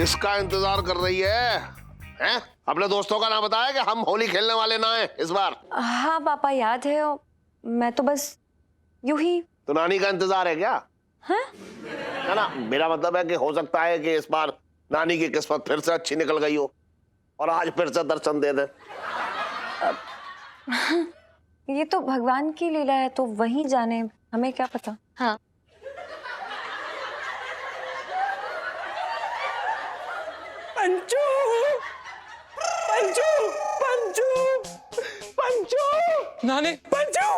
किसका इंतजार कर रही है? हैं? अपने दोस्तों का नाम बताया कि हम होली खेलने वाले ना हैं इस बार। हाँ पापा याद है, और मैं तो बस यूं ही। तो नानी का इंतजार है क्या? हाँ? है ना, मेरा मतलब है कि हो सकता है कि इस बार नानी की किस्मत फिर से अच्छी निकल गई हो और आज फिर से दर्शन दे दे। ये तो भगवान की लीला है, तो वही जाने, हमें क्या पता। हाँ पंचू पंचू पंचू पंचू नानी पंचू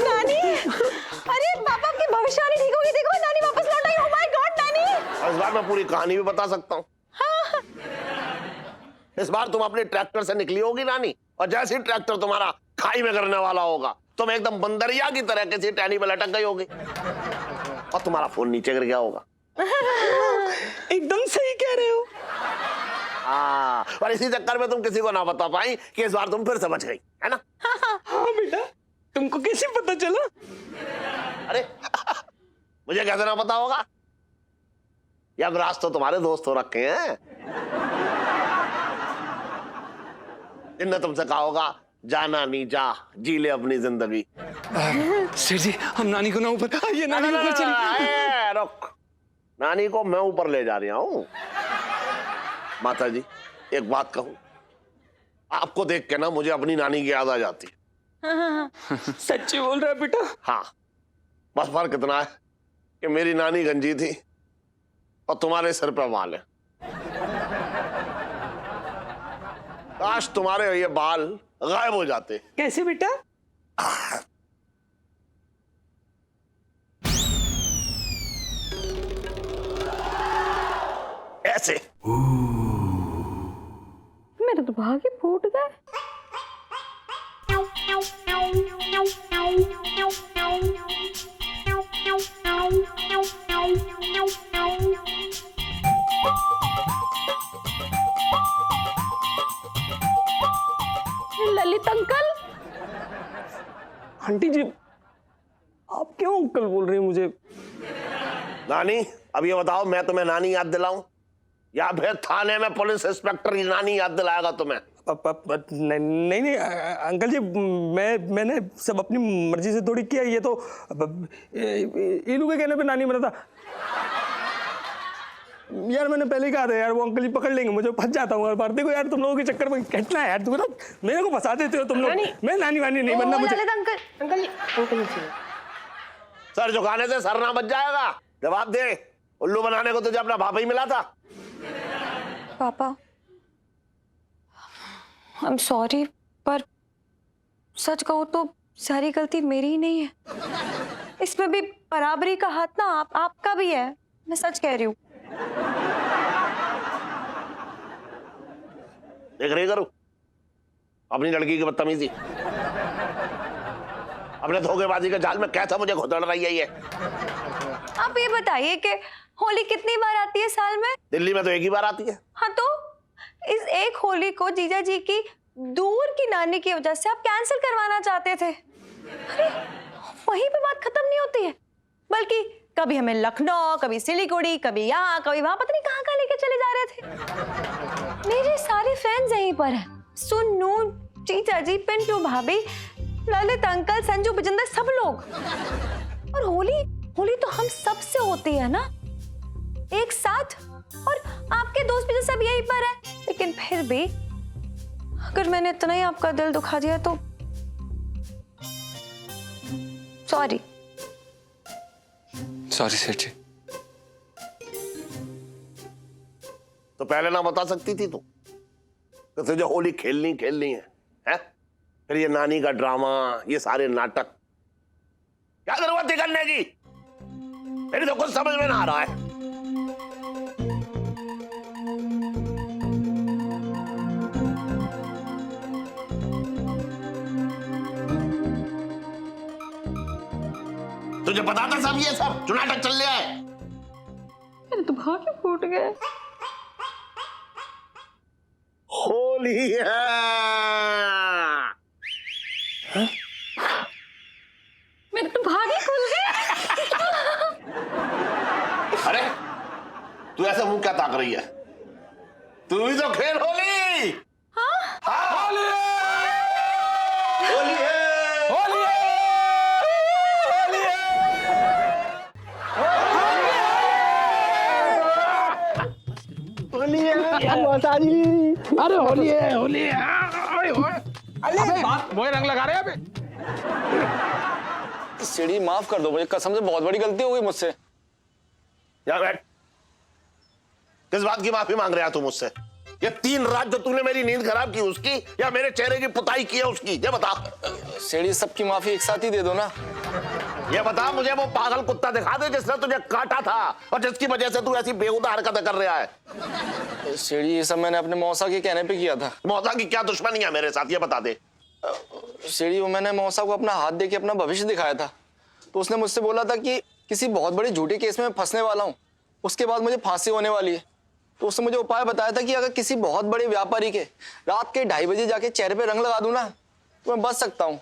नानी, अरे पापा की भविष्यवाणी ठीक होगी, देखो नानी वापस लौट आई। ओह माय गॉड नानी। और इस बार मैं पूरी कहानी भी बता सकता हूँ। इस बार तुम अपने ट्रैक्टर से निकली होगी नानी, और जैसे ही ट्रैक्टर तुम्हारा खाई में गिरने वाला होगा तुम एकदम बंदरिया की तरह किसी टहनी में लटक गई होगी और तुम्हारा फोन नीचे गिर गया होगा। एकदम सही कह रहे हो। हाँ, और इसी चक्कर में तुम किसी को ना बता पाई कि इस बार तुम फिर से बच गई, है ना? हाँ बेटा, तुमको कैसे पता चला? अरे मुझे कैसे ना पता होगा? या राज तो तुम्हारे दोस्त हो रखे हैं जिनने तुमसे कहा होगा जा नानी जा, जी ले अपनी जिंदगी। सेठ जी, हम नानी को ना ऊपर, ये नानी ऊपर चली। रुक, नानी को मैं ऊपर ले जा रहा हूं। माता जी एक बात कहूं, आपको देख के ना मुझे अपनी नानी की याद आ जाती है। सच्ची बोल रहा है बेटा? हाँ, बस फर्क इतना है कि मेरी नानी गंजी थी और तुम्हारे सिर पे बाल है। काश तुम्हारे ये बाल गायब हो जाते। कैसे बेटा? ऐसे। मेरे तो भाग ही फूट गए। ललित अंकल। आंटी जी, आप क्यों अंकल बोल रही हैं मुझे? नानी, अब ये बताओ, मैं तुम्हें नानी याद दिलाऊं या फिर थाने में पुलिस इंस्पेक्टर की नानी याद दिलाएगा तुम्हें? नहीं नहीं अंकल जी, मैंने सब अपनी मर्जी से थोड़ी किया। ये तो इनू के कहने पे नानी बना था। यार मैंने पहले ही कहा था यार, वो अंकल जी पकड़ लेंगे मुझे, फंस जाता हूँ हर बार। देखो यार, तुम लोगों के चक्कर में कितना है यार, तुम ना मेरे को फंसा देते हो तुम लोग। मैं नानी वानी नहीं बनना मुझे। अंकल जी सर झुकाने से सर ना बच जाएगा। जवाब दे, उल्लू बनाने को तुझे अपना बाप ही मिला था। पापा, आई एम सॉरी, पर सच कहूं तो सारी गलती मेरी ही नहीं है। इसमें भी बराबरी का हाथ ना आपका भी है, मैं सच कह रही हूँ। देख रही करूं अपनी लड़की की बदतमीजी, अपने धोखेबाजी के जाल में कैसा मुझे घुतड़ रही है ये। आप ये बताइए कि होली कितनी बार आती है साल में? दिल्ली में तो एक ही बार आती है। हाँ, तो इस एक होली को जीजा जी की दूर की नानी की वजह से आप कैंसिल करवाना चाहते थे। अरे वहीं पे बात खत्म नहीं होती है, बल्कि कभी हमें लखनऊ, कभी सिलीगुड़ी, कभी यहाँ, कभी वहां, पता नहीं कहाँ कहाँ लेके चले जा रहे थे। मेरे सारे फ्रेंड्स यहीं पर हैं, सुन्नू, जीजा जी, पिंटू भाभी, ललित अंकल, संजू, बिजेंद्र, सब लोग। और होली तो हम सब से होती है ना, एक साथ। और आपके दोस्त भी सब यहीं पर है, लेकिन फिर भी अगर मैंने इतना ही आपका दिल दुखा दिया तो सॉरी। सॉरी सेठ जी। तो पहले ना बता सकती थी तू कि तुझे होली खेलनी है? फिर ये नानी का ड्रामा, ये सारे नाटक, क्या जरूरत थी करने की? मेरी तो कुछ समझ में ना आ रहा है। तुझे पता था सब, ये सब जो नाटक चल रहा है? मेरे तो भाग ही फूट गए। होली है। तू ऐसे मुंह क्या ताक रही है? तू ही तो खेल होली। हाँ होली है, होली है, होली है, होली है, माता जी। अरे होली है, होली है। अरे बात वो रंग लगा रहे हैं अबे। सीढ़ी माफ कर दो मुझे, कसम से बहुत बड़ी गलती हो गई मुझसे। या बैठ। किस बात की माफी मांग रहा तू मुझसे? ये 3 रात जो तूने मेरी नींद खराब की उसकी, या मेरे चेहरे की पुताई की है उसकी? ये बता। सीढ़ी सबकी माफी एक साथ ही दे दो ना। ये बता मुझे, वो पागल कुत्ता दिखा दे जिसने तुझे काटा था और जिसकी वजह से तू ऐसी बेहुदा हरकतें कर रहा है। सीढ़ी ये सब मैंने अपने मौसा के कहने पे किया था। मौसा की क्या दुश्मनी है मेरे साथ, ये बता दे। सीढ़ी वो मैंने मौसा को अपना हाथ दे के अपना भविष्य दिखाया था, तो उसने मुझसे बोला था कि किसी बहुत बड़े झूठे केस में मैं फंसने वाला हूँ, उसके बाद मुझे फांसी होने वाली है। तो उसने मुझे उपाय बताया था कि अगर किसी बहुत बड़े व्यापारी के रात के 2:30 बजे जाके चेहरे पे रंग लगा दूं ना, तो मैं बच सकता हूँ।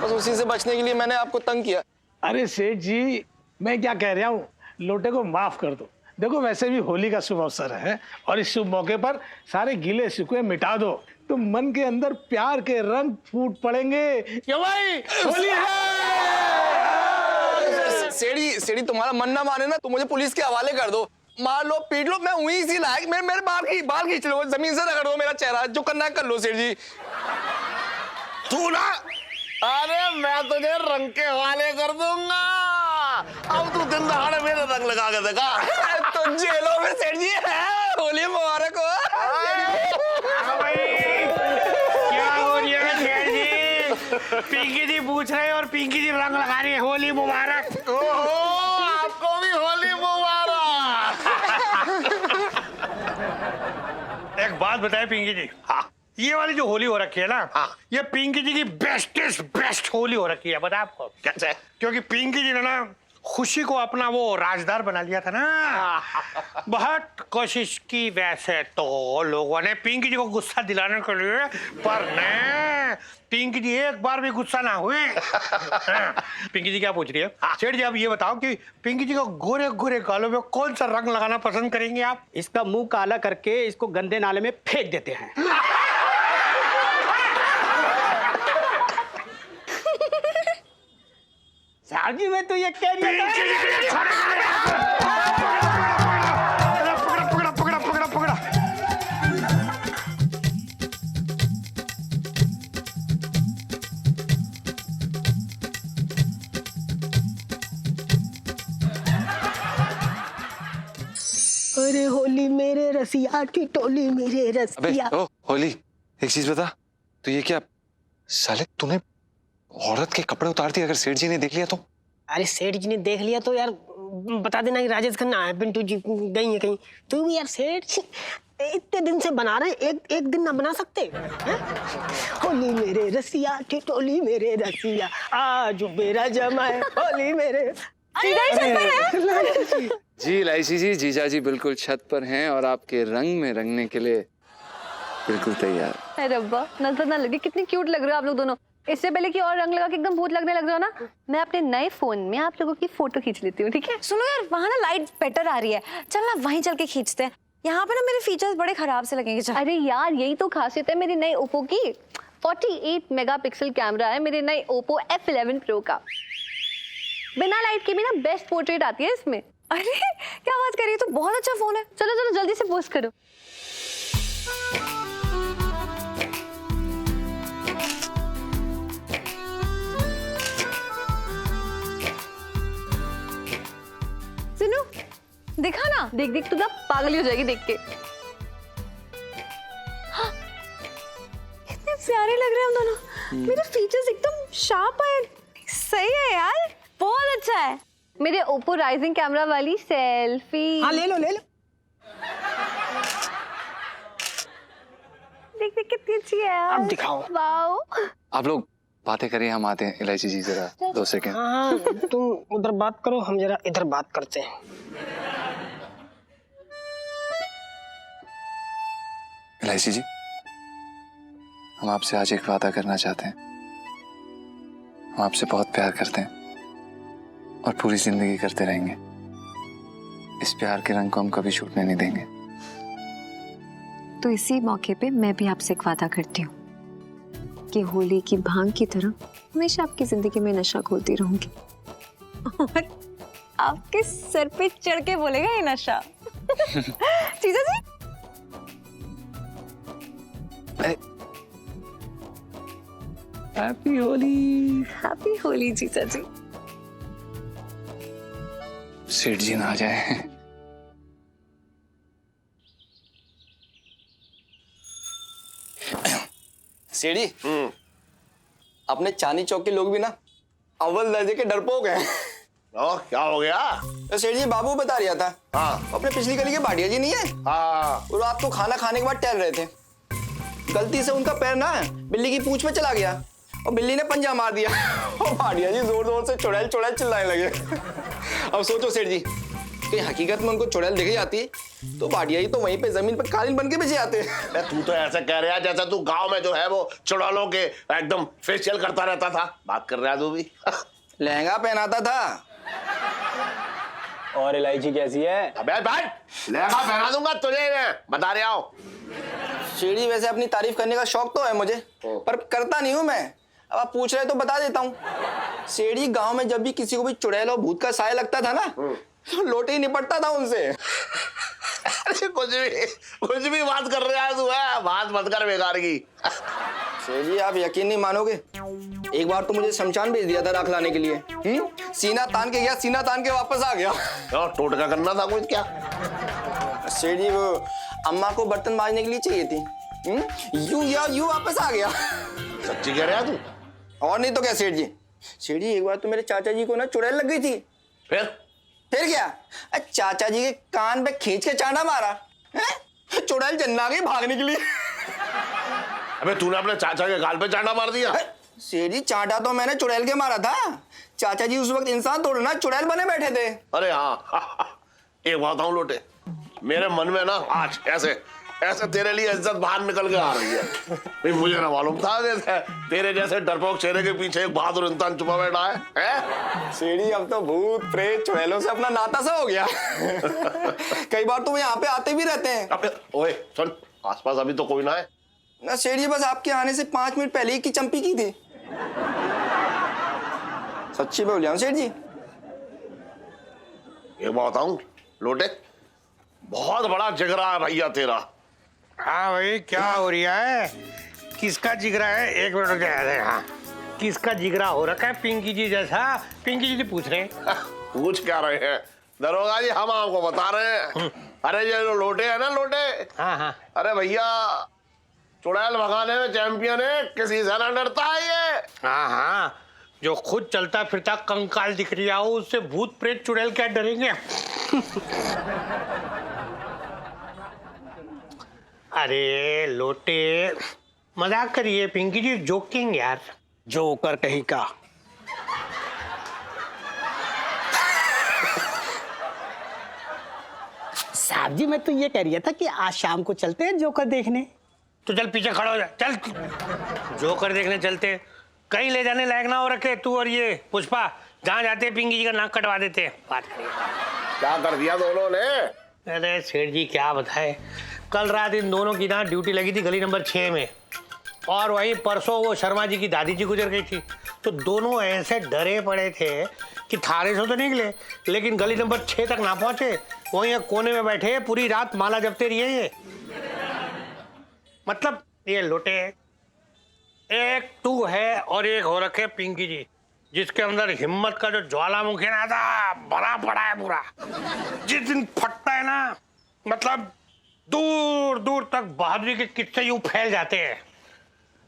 बस उसी से बचने के लिए मैंने आपको तंग किया। अरे सेठ जी, मैं क्या कह रहा हूँ, लोटे को माफ कर दो। देखो वैसे भी होली का शुभ अवसर है और इस शुभ मौके पर सारे गीले शिकवे मिटा दो, तो मन के अंदर प्यार के रंग फूट पड़ेंगे। क्यों भाई, होली है। सेड़ी तुम्हारा मन ना माने ना तो मुझे पुलिस के हवाले कर दो, मार लो पीट लो, मैं वहीं इसी लायक। मेरे बाल खींच लो, जमीन से रगड़ दो मेरा चेहरा, जो करना है कर लो सेठ जी। तू ना, अरे मैं तुझे रंग के हवाले कर दूंगा। अब तू दिन दहाड़े मेरे रंग लगा के देखा तो जेलों में सेठ जी है। होली मुबारक हो। क्या हो रही है सेठ जी? पिंकी जी पूछ रहे हैं और पिंकी जी रंग लगा रही है। होली मुबारक। ओहो, आपको भी होली मुबारक। एक बात बताए पिंकी जी, हाँ, ये वाली जो होली हो रखी है ना, हाँ। ये पिंकी जी की बेस्ट होली हो रखी है। पता है आपको कैसे? क्योंकि पिंकी जी ने ना खुशी को अपना वो राजदार बना लिया था ना। बहुत कोशिश की वैसे तो लोगों ने पिंकी जी को गुस्सा दिलाने के लिए, पर नहीं, पिंकी जी एक बार भी गुस्सा ना हुए। पिंकी जी क्या पूछ रही है? सेठ जी आप ये बताओ कि पिंकी जी को गोरे गोरे गालों में कौन सा रंग लगाना पसंद करेंगे आप? इसका मुंह काला करके इसको गंदे नाले में फेंक देते हैं। साहब जी मैं तो ये कह रही पकड़ा। अरे होली मेरे रसिया की टोली मेरे अबे रसिया। ओ होली, एक चीज बता, तो ये क्या साले तूने औरत के कपड़े उतार दिए? अगर सेठ जी ने देख लिया तो? अरे सेठ जी ने देख लिया तो यार बता देना कि राजेश खन्ना है, पिंटू जी गई है कहीं। तू भी यार सेठ इतने दिन से बना रहे, एक दिन ना बना सकते हैं? होली मेरे रसिया की टोली मेरे रसिया, आज मेरा जमाए होली मेरे। जी इलायची जी, जीजा जी बिल्कुल छत पर हैं और आपके रंग में रंगने के लिए बिल्कुल तैयार। अरे रब्बा, नजर ना लगे, कितनी क्यूट लग रहे हो आप लोग दोनों। इससे पहले कि और रंग लगा के एकदम भूत लगने लग जाओ ना, मैं अपने नए फोन में आप लोगों की फोटो खींच लेती हूँ, ठीक है? सुनो यार, वहाँ ना लाइट बेटर आ रही है, चल ना वहीं चल के खींचते हैं। यहाँ पे ना मेरे फीचर्स बड़े खराब से लगेंगे। अरे यार यही तो खासियत है मेरे नए ओप्पो की। 48 मेगापिक्सल कैमरा है मेरे नए ओप्पो F11 Pro का। बिना लाइट के भी ना बेस्ट पोर्ट्रेट आती है इसमें। अरे क्या बात कर रही है, तो बहुत अच्छा फोन है। चलो चलो जल्दी से पोस्ट करो। सुनो, दिखा ना, देख देख तू ना पागल ही हो जाएगी देख के। हाँ, कितने प्यारे लग रहे हैं हम दोनों। मेरे फीचर्स एकदम शार्प है, सही है यार, बहुत अच्छा है। मेरे ओप्पो राइजिंग कैमरा वाली सेल्फी। हाँ ले लो ले लो। देख देख कितनी अच्छी है यार। अब दिखाओ। वाओ। आप लोग बातें करिए, हम आते हैं। इलायची जी जरा 2 सेकंड। हाँ तुम उधर बात करो, हम जरा इधर बात करते हैं। इलायची जी, हम आपसे आज एक वादा करना चाहते हैं। हम आपसे बहुत प्यार करते हैं और पूरी जिंदगी करते रहेंगे। इस प्यार के रंग को हम कभी छूटने नहीं देंगे। तो इसी मौके पे मैं भी आपसे एक वादा करती हूँ कि होली की भांग की तरह हमेशा आपकी जिंदगी में नशा घोलती रहूंगी और आपके सर पे चढ़ के बोलेगा ये नशा। जीजा जी हैप्पी होली। हैप्पी होली जीजा जी। सेठ जी ना आ जाए। सीढ़ी अपने चांदी चौक के लोग भी ना अव्वल दर्जे के डरपोक हैं। क्या हो गया? तो सेठ जी बाबू बता रहा था, हाँ अपने पिछली गली के भाटिया जी नहीं है, हाँ वो रात को खाना खाने के बाद टहल रहे थे, गलती से उनका पैर ना बिल्ली की पूंछ में चला गया और बिल्ली ने पंजा मार दिया और भाटिया जी जोर जोर से चुड़ैल चुड़ैल चिल्लाने लगे। अब सोचो सेठ जी कि हकीकत में उनको चुड़ैल दिख जाती तो भाटिया जी तो वहीं पे जमीन पर कालीन बन के बिछे आते। तू तो ऐसा कह रहा है जैसा तू गांव में जो है वो चुड़ैलों के एकदम फेशियल करता रहता था। बात कर रहा है तू भी। लहंगा पहनाता था। और इलायची कैसी है? अबे बैठ, लहंगा पहना दूंगा तुझे, मैं बता रहा हूँ। सीढ़ी वैसे अपनी तारीफ करने का शौक तो है मुझे, पर करता नहीं हूं मैं। अब आप पूछ रहे तो बता देता हूँ। सीढ़ी गांव में जब भी किसी को भी चुड़ैल और भूत का साया लगता था ना तो लोटे ही निपटता था उनसे। अरे कुछ भी बात कर रहा है तू, है बात मत कर बेकार की। सीढ़ी आप यकीन नहीं मानोगे, एक बार तो मुझे शमशान भेज दिया था राख लाने के लिए। सीना तान के गया, सीना तान के वापस आ गया। टोटका करना था कुछ क्या? सीढ़ी वो अम्मा को बर्तन मांजने के लिए चाहिए थी, यूं वापस आ गया। सच्ची कह रहा है तू? और नहीं तो क्या सेठ जी। सीढ़ी एक बार तो मेरे चाचा जी को ना चुड़ैल लग गई थी। फिर क्या? चाचा जी के कान पे खींच के चांटा मारा, चुड़ैल जन्ना गई भागने के लिए। अबे तूने अपने चाचा के गाल पे चांटा मार दिया? सीढ़ी चांटा तो मैंने चुड़ैल के मारा था। चाचा जी उस वक्त इंसान तोड़े ना चुड़ैल बने बैठे थे। अरे हाँ, एक बात बताऊं लोटे, मेरे मन में ना आज ऐसे ऐसे तेरे लिए इज्जत बाहर निकल के आ रही है। भाई मुझे ना मालूम था तेरे जैसे डरपोक चेहरे के पीछे एक बहादुर इंसान छुपा बैठा है? सीढ़ी अब तो भूत प्रेत चुड़ैलों से अपना नाता सा हो गया। कई बार तो वो यहाँ पे आते भी रहते हैं। अबे ओए सुन, आसपास अभी तो कोई ना है ना सीढ़ी, बस आपके आने से 5 मिनट पहले ही की चंपी की थी। सच्ची बोल रहा हूं सेठ जी। एक बात बताऊं लोटे, बहुत बड़ा जिगरा है भैया तेरा। हाँ भाई क्या हो रहा है? किसका जिगरा है? एक मिनट रुक जाए। हाँ किसका जिगरा हो रखा है? पिंकी जी जैसा? पिंकी जी पूछ रहे हैं। पूछ क्या रहे हैं दरोगा जी, हम आपको बता रहे हैं। अरे ये लोटे है ना लोटे, हाँ हाँ अरे भैया चुड़ैल भगाने में चैंपियन है, किसी से ना डरता है ये। हाँ हाँ, जो खुद चलता फिरता कंकाल दिख रहा हो उससे भूत प्रेत चुड़ैल क्या डरेंगे? अरे लोटे मजाक करिए पिंकी जी, जोकिंग यार। जोकर कहीं का। साहब जी मैं तो ये कह रहा था कि आज शाम को चलते हैं जोकर देखने। तो चल पीछे खड़ा हो जा, चल जोकर देखने चलते। कहीं ले जाने लायक ना हो रखे तू और ये पुष्पा, जहाँ जाते पिंकी जी का नाक कटवा देते। बात करिए क्या कर दिया दोनों ने? अरे सेठ जी क्या बताए, कल रात इन दोनों की ना ड्यूटी लगी थी गली नंबर 6 में, और वही परसों वो शर्मा जी की दादी जी गुजर गई थी। तो दोनों ऐसे डरे पड़े थे कि थाने से तो निकले लेकिन गली नंबर 6 तक ना पहुंचे, वहीं कोने में बैठे पूरी रात माला जपते रहिए। ये मतलब ये लोटे, एक तू है और एक हो रखे पिंकी जी, जिसके अंदर हिम्मत का जो ज्वालामुखी ना था भरा पड़ा है पूरा। जिस दिन फटता है ना, मतलब दूर दूर तक बहादुरी के किस्से यूं फैल जाते हैं।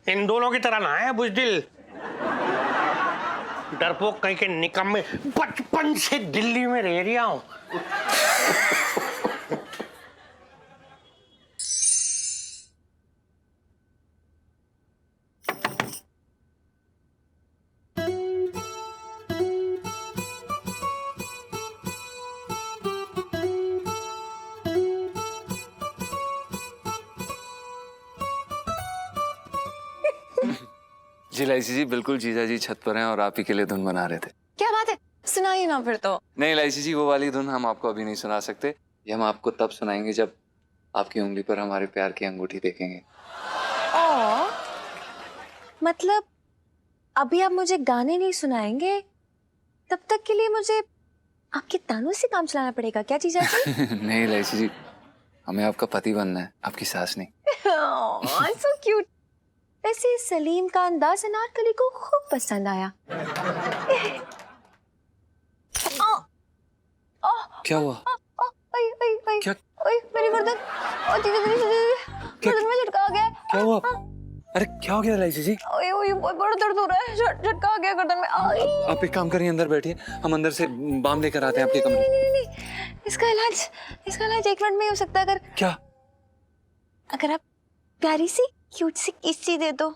इन दोनों की तरह ना है बुजदिल, डरपोक कहीं के निकम्मे, बचपन से दिल्ली में रह रहा हूं। जी लाइसी जी, बिल्कुल जीजा जी छत पर हैं और आप ही के लिए धुन बना रहे थे। क्या बात है? सुना सुनाइए ना फिर तो। नहीं इलायची जी, वो वाली धुन हम आपको अभी नहीं सुना सकते। ये हम आपको तब सुनाएंगे जब आपकी उंगली पर हमारे प्यार की अंगूठी देखेंगे। ओ, मतलब अभी आप मुझे गाने नहीं सुनाएंगे, तब तक के लिए मुझे आपके तानों से काम चलाना पड़ेगा क्या जीजा जी? नहीं इलायची जी, हमें आपका पति बनना है, आपकी सास नहीं। So cute. वैसे सलीम का अंदाज अनारकली को खूब पसंद आया। क्या हुआ? क्या? मेरी गर्दन, गर्दन में झटका आ गया। क्या हुआ? अरे क्या हो गया इलायची जी? बहुत बड़ा दर्द हो रहा है, झटका आ गया गर्दन में। आप एक काम करिए, अंदर बैठिए, हम अंदर से बाम लेकर आते हैं आपके कमरे। नहीं, इसका इलाज 1 मिनट में ही हो सकता है। अगर आप प्यारी सी क्यूट सी किस्सी दे दो।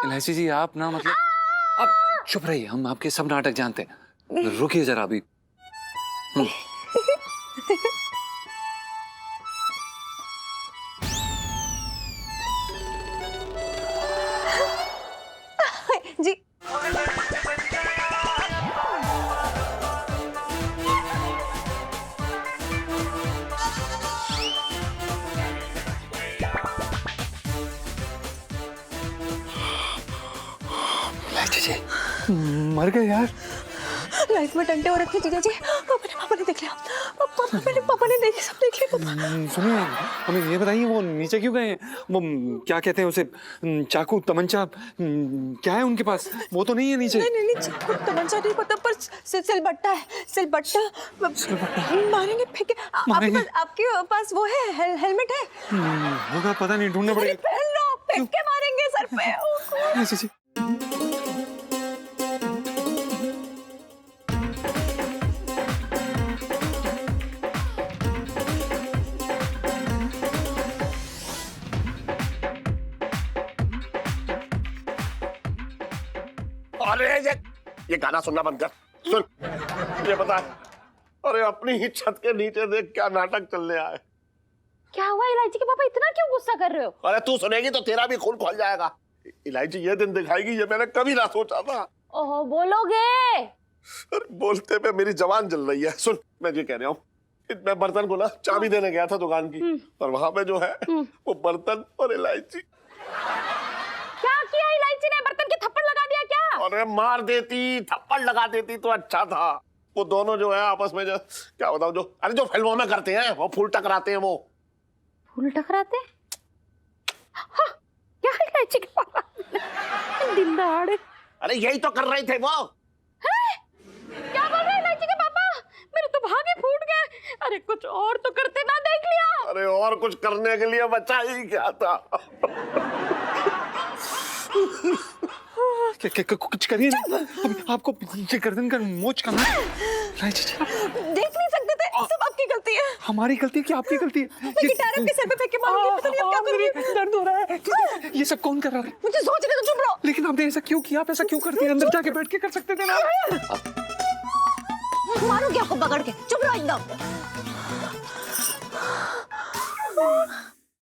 इलायची जी आप ना मतलब आप चुप रहिए, हम आपके सब नाटक जानते हैं। रुकिए जरा अभी। जी इलायची जी मर गए यार। लाइफ में टंटे हो रखे जीजा जी। पापा ने देख लिया। पापा ने देख लिया। पापा सुनिए, हमें ये बताइए वो नीचे क्यों गए? वो क्या कहते हैं उसे, चाकू तमंचा क्या है उनके पास? वो तो नहीं है नीचे। नहीं चाकू तमंचा नहीं पता, पर सिलबट्टा है। सिलबट्टा मारेंगे, फेंके। आपके पास वो है, हेलमेट है? होगा, पता नहीं, ढूंढना पड़ेगा। पहन लो, फेंक के मारेंगे सर पे। ऐसे जी। अरे ये गाना सुनना बंद कर। सुन, ये बता, अरे अपनी ही छत के नीचे देख क्या नाटक चलने आए। क्या हुआ इलायची के पापा, इतना क्यों गुस्सा कर रहे हो? अरे तू सुनेगी तो तेरा भी खून खोल जाएगा। इलायची ये दिन दिखाएगी, ये मैंने कभी ना सोचा था। ओहो, बोलोगे? अरे बोलते पे मेरी जवान जल रही है। सुन, मैं ये कह रहा हूँ, मैं बर्तन को ना चाबी देने गया था दुकान की, और वहां पे जो है वो बर्तन और इलायची। क्या किया इलायची ने? बर्तन के थप्पड़ लगा दिया क्या? अरे मार देती, थप्पड़ लगा देती तो अच्छा था। वो दोनों जो है आपस में जो क्या बताऊं, जो फिल्मों में करते हैं, वो फूल टकराते हैं। वो फूल टकराते? हाँ, क्या इलायची के पापा दिन दहाड़े? अरे यही तो कर रहे थे वो। क्या बोल रहे इलायची के पापा? मेरे तो भागे फूट गए। अरे कुछ और तो करते ना, देख लिया। अरे और कुछ करने के लिए बचा ही क्या था। कुछ करिए ना, आपको ये गर्दन का मोच करना है। देख नहीं सकते थे, सब आपकी गलती है। हमारी गलती है कि आपकी गलती है? गिटार आपके सर पे फेंक के मारूंगी, पता नहीं अब क्या करूंगी। दर्द हो रहा है। ये सब कौन कर रहा है? मुझे सोचने तो चुप रहो। लेकिन आपने ऐसा क्यों किया? आप ऐसा क्यों करते हैं? अंदर जाके बैठ के कर सकते थे ना। मारूंगी आपको पकड़ के, चुप रहो एकदम।